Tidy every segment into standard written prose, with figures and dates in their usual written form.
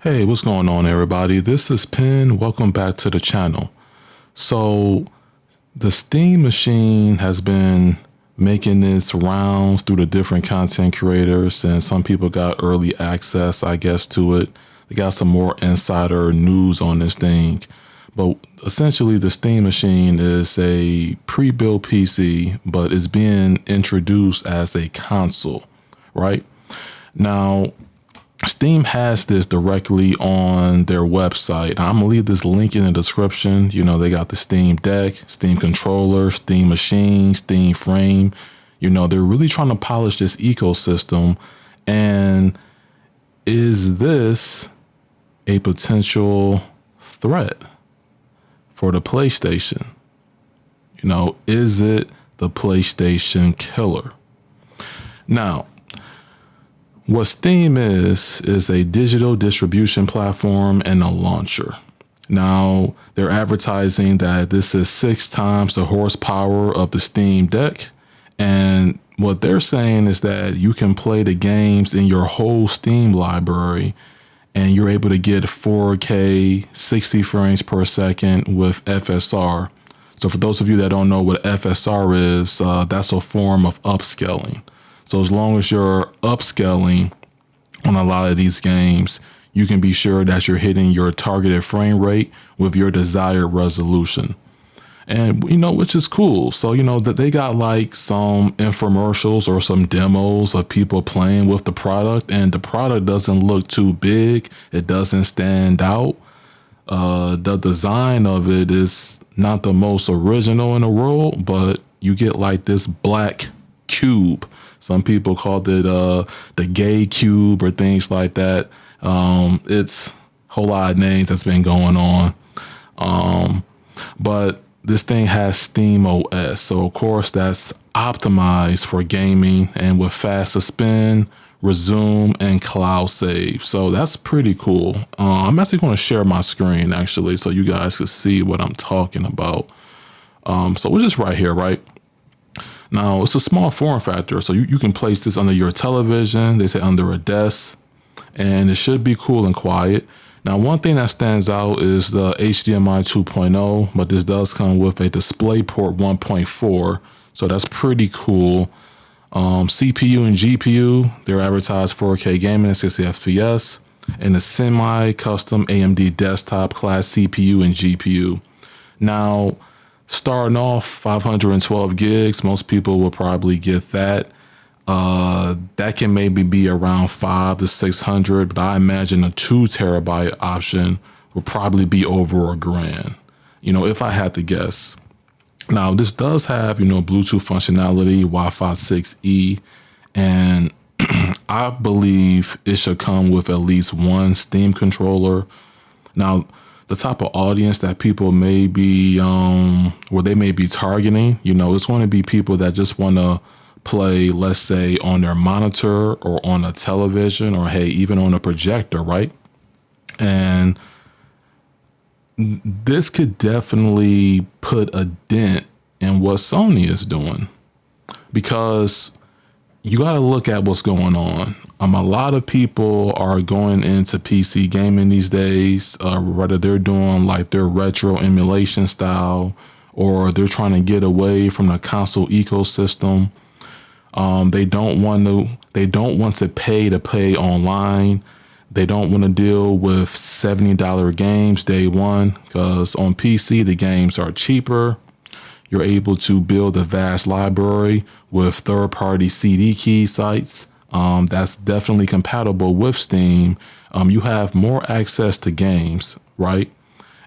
Hey, what's going on, everybody? This is Penn. Welcome back to the channel. So, the Steam machine has been making its rounds through the different content creators, and some people got early access, I guess, to it. They got some more insider news on this thing. But essentially, the Steam machine is a pre-built PC, but it's being introduced as a console, right? Now, Steam has this directly on their website. I'm gonna leave this link in the description. You know, they got the Steam Deck, Steam Controller, Steam Machine, Steam Frame. You know, they're really trying to polish this ecosystem. And is this a potential threat for the PlayStation? You know, is it the PlayStation killer? Now, what Steam is a digital distribution platform and a launcher. Now, they're advertising that this is 6 times the horsepower of the Steam Deck. And what they're saying is that you can play the games in your whole Steam library and you're able to get 4K 60 frames per second with FSR. So for those of you that don't know what FSR is, that's a form of upscaling. So as long as you're upscaling on a lot of these games, you can be sure that you're hitting your targeted frame rate with your desired resolution. And, you know, which is cool. So, you know, that they got like some infomercials or some demos of people playing with the product, and the product doesn't look too big. It doesn't stand out. The design of it is not the most original in the world, but you get like this black cube. Some people called it the gay cube or things like that. It's a whole lot of names that's been going on. But this thing has Steam OS. So, of course, that's optimized for gaming and with fast suspend, resume, and cloud save. So that's pretty cool. I'm actually going to share my screen, actually, so you guys can see what I'm talking about. So we're just right here, right? Now, it's a small form factor, so you can place this under your television, they say under a desk, and it should be cool and quiet. Now, one thing that stands out is the HDMI 2.0, but this does come with a DisplayPort 1.4, so that's pretty cool. CPU and GPU, they're advertised 4K gaming at 60 FPS, and a semi-custom AMD desktop class CPU and GPU. Now, starting off 512 gigs, most people will probably get that. That can maybe be around 500 to 600, but I imagine a 2 terabyte option will probably be over $1,000. You know, if I had to guess. Now, this does have, you know, Bluetooth functionality, Wi-Fi 6E, and I believe it should come with at least one Steam controller. Now, the type of audience that people may be, where they may be targeting, you know, it's going to be people that just want to play, let's say, on their monitor or on a television or, hey, even on a projector, right? And this could definitely put a dent in what Sony is doing, because you got to look at what's going on. A lot of people are going into PC gaming these days, whether they're doing like their retro emulation style or they're trying to get away from the console ecosystem. They don't want to pay online. They don't want to deal with $70 games day one, because on PC the games are cheaper. You're able to build a vast library with third-party CD key sites. That's definitely compatible with Steam. You have more access to games, right?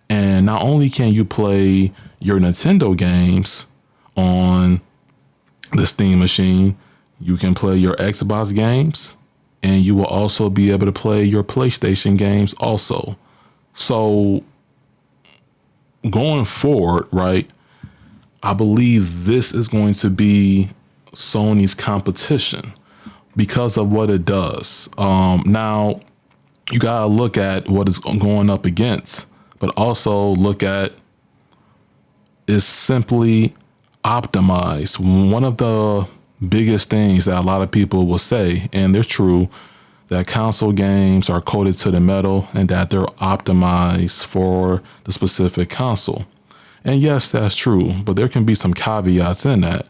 And not only can you play your Nintendo games on the Steam machine, you can play your Xbox games, and you will also be able to play your PlayStation games also. So going forward, right, I believe this is going to be Sony's competition because of what it does. Now, you got to look at what it's going up against, but also look at is simply optimized. One of the biggest things that a lot of people will say, and they're true, that console games are coded to the metal and that they're optimized for the specific console. And yes, that's true, but there can be some caveats in that.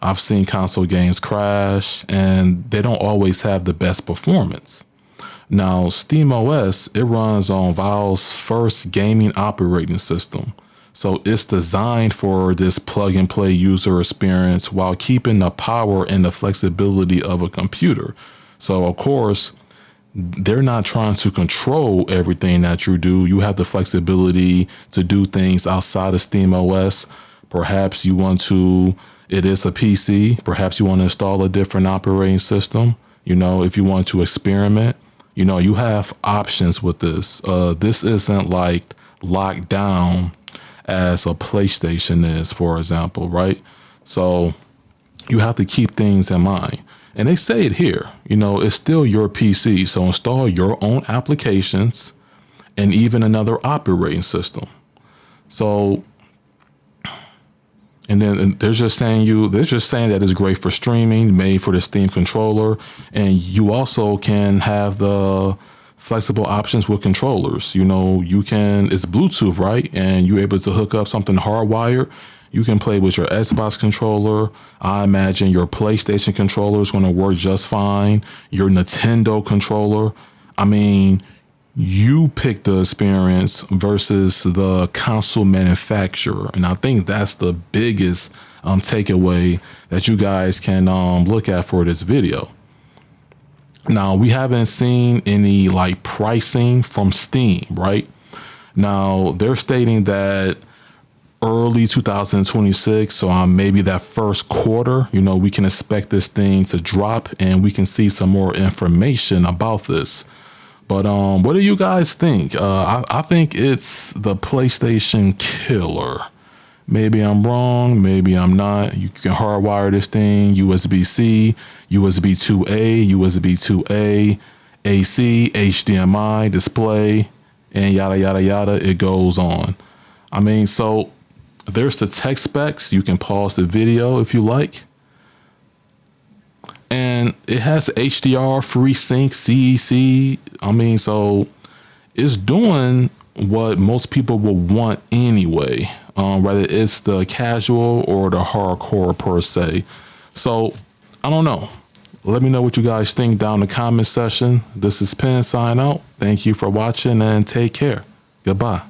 I've seen console games crash and they don't always have the best performance. Now, SteamOS, it runs on Valve's first gaming operating system. So it's designed for this plug and play user experience while keeping the power and the flexibility of a computer. So of course, they're not trying to control everything that you do. You have the flexibility to do things outside of SteamOS. Perhaps you want to, it is a PC. Perhaps you want to install a different operating system. You know, if you want to experiment, you know, you have options with this. This isn't like locked down as a PlayStation is, for example, right? So you have to keep things in mind. And they say it here, you know, it's still your PC. So install your own applications and even another operating system. So, and then they're just saying that it's great for streaming, made for the Steam controller. And you also can have the flexible options with controllers. You know, it's Bluetooth, right? And you're able to hook up something hardwired. You can play with your Xbox controller. I imagine your PlayStation controller is going to work just fine. Your Nintendo controller. I mean, you pick the experience versus the console manufacturer. And I think that's the biggest takeaway that you guys can look at for this video. Now, we haven't seen any like pricing from Steam, right? Now, they're stating that early 2026, so maybe that first quarter, you know, we can expect this thing to drop and we can see some more information about this. But what do you guys think? I think it's the PlayStation killer. Maybe I'm wrong, maybe I'm not. You can hardwire this thing, USB-C, USB 2A, USB 2A, AC, HDMI, display, and yada, yada, yada. It goes on. I mean, so there's the tech specs. You can pause the video if you like. And it has HDR, FreeSync, CEC. I mean, so it's doing what most people will want anyway, whether it's the casual or the hardcore per se. So I don't know. Let me know what you guys think down in the comment section. This is Penn sign out. Thank you for watching and take care. Goodbye.